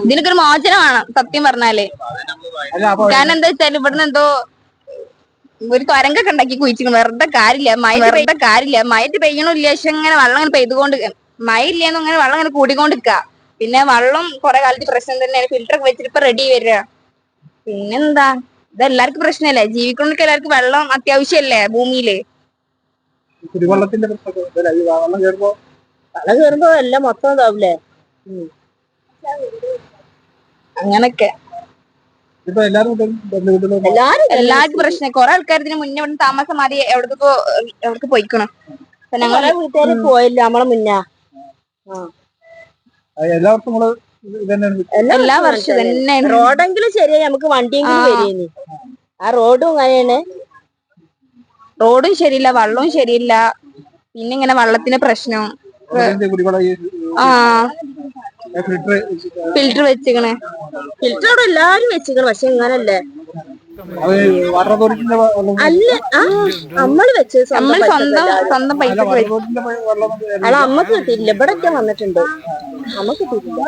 ഇതിനൊക്കെ ഒരു മോചനം വേണം സത്യം പറഞ്ഞാല്. കാരണം എന്താ വെച്ചാല് ഇവിടുന്ന് എന്തോ ഒരു തൊരങ്കൊക്കെ ഉണ്ടാക്കി കുഴിച്ചിരിക്കും. വെറുതെ കാര്യമില്ല. മഴ പെയ്യണില്ല. പക്ഷെ ഇങ്ങനെ വെള്ളം ഇങ്ങനെ പെയ്തുകൊണ്ട് മഴ ഇല്ലെന്നും ഇങ്ങനെ വെള്ളം ഇങ്ങനെ കൂടിക്കൊണ്ടിരിക്കുക. പിന്നെ വെള്ളം കുറെ കാലത്ത് പ്രശ്നം തന്നെയാണ്. ഫിൽറ്റർ ഒക്കെ വെച്ചിട്ട് ഇപ്പൊ റെഡി വരിക. പിന്നെന്താ, ഇതെല്ലാവർക്കും പ്രശ്നമല്ലേ? ജീവിക്കണമെങ്കിൽ എല്ലാവർക്കും വെള്ളം അത്യാവശ്യമല്ലേ ഭൂമിയില്. കുടിവെള്ളത്തിന്റെ വെള്ളം കയറുമ്പോ എല്ലാം മൊത്തം ഇതാവൂലേ? അങ്ങനൊക്കെ എല്ലാവർക്കും പ്രശ്നം. കുറെ ആൾക്കാർ ഇതിന് മുന്നേ ഇവിടെ താമസം മാറി എവിടേക്ക് പോയിക്കണം. ഞങ്ങളെ വീട്ടുകാർ പോയില്ല നമ്മളെ മുന്നേ. എല്ലാവർക്കും എല്ലാ വർഷവും തന്നെയാണ്. റോഡെങ്കിലും ശരിയായി നമുക്ക് വണ്ടിയെങ്കിലും വരികയാണ്. ആ റോഡും അങ്ങനെയാണ്. റോഡും ശരിയില്ല, വെള്ളവും ശരിയില്ല. പിന്നെ ഇങ്ങനെ വെള്ളത്തിന് പ്രശ്നം. ഫിൽറ്റർ വെച്ചിക്കണേ. ഫിൽറ്റർ അവിടെ എല്ലാരും വെച്ചിക്കണ. പക്ഷെ ഇങ്ങനല്ലേ അല്ല, നമ്മള് വെച്ച് സ്വന്തം പൈസ അമ്മക്ക് കിട്ടിയില്ല. ഇവിടെ ഒക്കെ വന്നിട്ടുണ്ട്. നമുക്ക് കിട്ടിയില്ല.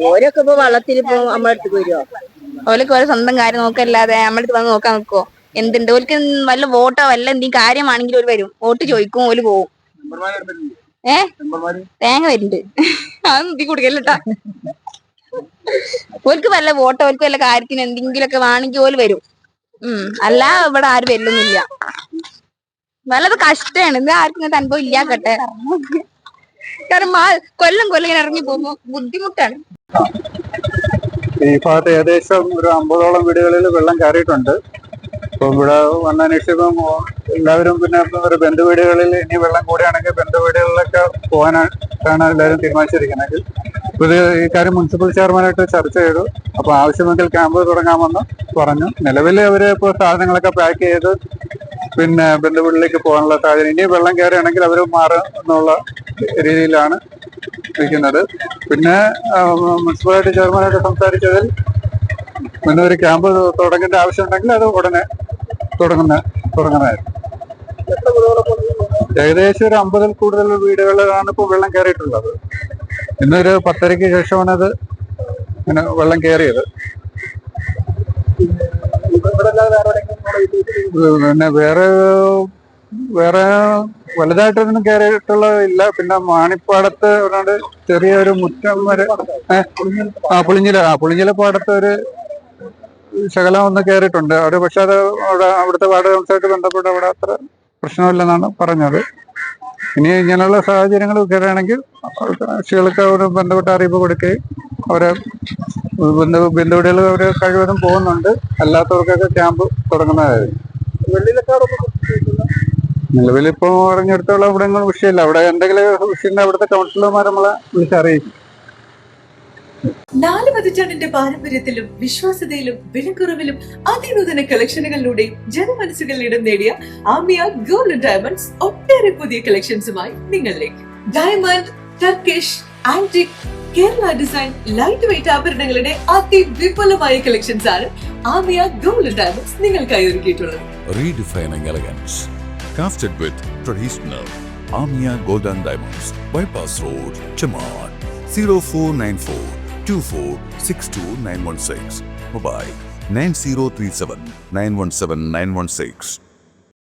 ഓരൊക്കെ ഇപ്പൊ വെള്ളത്തിൽ ഇപ്പൊ നമ്മളടുത്ത് വരുമോ? ഓലൊക്കെ ഓരോ സ്വന്തം കാര്യം നോക്കല്ലാതെ നമ്മളടുത്ത് വന്ന് നോക്കാൻ നിൽക്കുവോ? എന്തുണ്ട് ഓൽക്ക്? വല്ല വോട്ടോ വല്ല എന്തെങ്കിലും കാര്യമാണെങ്കിലും ഓര് വരും, വോട്ട് ചോദിക്കും, ഓല് പോവും. തേങ്ങ വരുന്നുണ്ട്, അതൊന്നും ഇതി കൊടുക്കല്ലട്ടാ. ഓൽക്ക് വല്ല വോട്ടോ ഓൽക്ക് വല്ല കാര്യത്തിന് എന്തെങ്കിലുമൊക്കെ വേണമെങ്കിൽ ഓല് വരും. അല്ല ഇവിടെ ആരും വരുന്നില്ല. വല്ലത് കഷ്ടമാണ്. ഇത് ആർക്കും ഇങ്ങനത്തെ അനുഭവം ഇല്ലാക്കട്ടെ. കാരണം കൊല്ലം ഇങ്ങനെ ഇറങ്ങി പോകുമ്പോ ബുദ്ധിമുട്ടാണ്. ഈ ഭാഗത്ത് ഏകദേശം ഒരു 50ഓളം വീടുകളിൽ വെള്ളം കയറിയിട്ടുണ്ട്. അപ്പൊ ഇവിടെ വന്നന്വേഷിച്ചപ്പം എല്ലാവരും പിന്നെ ഒരു ബന്ധുവീടുകളിൽ ഇനി വെള്ളം കൂടിയാണെങ്കിൽ ബന്ധുവീടുകളിലൊക്കെ പോകാനായിട്ടാണ് എല്ലാവരും തീരുമാനിച്ചിരിക്കുന്നത്. ഇത് ഈ കാര്യം മുനിസിപ്പൽ ചെയർമാനായിട്ട് ചർച്ച ചെയ്തു. അപ്പൊ ആവശ്യമെങ്കിൽ ക്യാമ്പ് തുടങ്ങാമെന്ന് പറഞ്ഞു. നിലവിൽ അവര് ഇപ്പോൾ സാധനങ്ങളൊക്കെ പാക്ക് ചെയ്ത് പിന്നെ ബന്ധുവീട്ടിലേക്ക് പോകാനുള്ള സാഹചര്യം. ഇനി വെള്ളം കയറുകയാണെങ്കിൽ അവർ മാറും എന്നുള്ള രീതിയിലാണ് ഇരിക്കുന്നത്. പിന്നെ മുനിസിപ്പാലിറ്റി ചെയർമാനായിട്ട് സംസാരിച്ചതിൽ പിന്നെ ഒരു ക്യാമ്പ് തുടങ്ങേണ്ട ആവശ്യമുണ്ടെങ്കിൽ അത് ഉടനെ തുടങ്ങുന്നതായിരുന്നു. ഏകദേശം ഒരു 50-ൽ കൂടുതൽ വീടുകളിലാണ് ഇപ്പോൾ വെള്ളം കയറിയിട്ടുള്ളത്. ഇന്നൊരു 10:30-ക്ക് ശേഷമാണ് അത് ഇങ്ങനെ വെള്ളം കയറിയത്. പിന്നെ വേറെ വലുതായിട്ടൊന്നും കയറിയിട്ടുള്ള ഇല്ല. പിന്നെ മാണിപ്പാടത്ത് ഒരാണ്ട് ചെറിയൊരു മുറ്റം വരെ പുളിഞ്ഞില പാടത്ത് ഒരു ശകലം ഒന്ന് കയറിയിട്ടുണ്ട്. അവിടെ പക്ഷെ അത് അവിടുത്തെ വാർഡ് കൗൺസിലായിട്ട് ബന്ധപ്പെട്ട് അവിടെ അത്ര പ്രശ്നമില്ലെന്നാണ് പറഞ്ഞത്. ഇനി ഇങ്ങനെയുള്ള സാഹചര്യങ്ങൾ കയറുകയാണെങ്കിൽ കക്ഷികൾക്ക് അവർ ബന്ധപ്പെട്ട അറിയിപ്പ് കൊടുക്കുകയും അവരെ ബന്ധുവീടുകൾ അവർ കഴിവതും പോകുന്നുണ്ട്. അല്ലാത്തവർക്കൊക്കെ ക്യാമ്പ് തുടങ്ങുന്നതായിരുന്നു. നിലവിലിപ്പോ അറിഞ്ഞെടുത്തോളം ഇവിടെ വിഷയമില്ല. അവിടെ എന്തെങ്കിലും വിഷയം അവിടുത്തെ കൗൺസിലർമാർ നമ്മളെ വിളിച്ചറിയിക്കും. 4 പതിറ്റാണ്ടിന്റെ പാരമ്പര്യത്തിലും വിശ്വാസ്യതയിലും വിലക്കുറവിലും അതിനൂതന കളക്ഷനുകളിലൂടെയും ജനമനസ്സുകളിൽ ഇടം നേടിയ ആമിയ ഗോൾഡ് ഡയമണ്ട്സ് ഒട്ടേറെ പുതിയ കളക്ഷൻസുമായി നിങ്ങളിലേക്ക്. Diamond, Turkish, antique, Kerala design, light weight ആഭരണങ്ങളുടെ അതിവിപുലമായ കളക്ഷൻസ് ആണ് ആമിയ ഗോൾഡ് ഡയമണ്ട്സ് നിങ്ങൾക്കായി ഒരുക്കിയിട്ടുള്ളത്. Redefining elegance, crafted with traditional. Amia Gold and Diamonds, Bypass Road, Chaman. 0494 2462 916. Mobile 9037 917 916.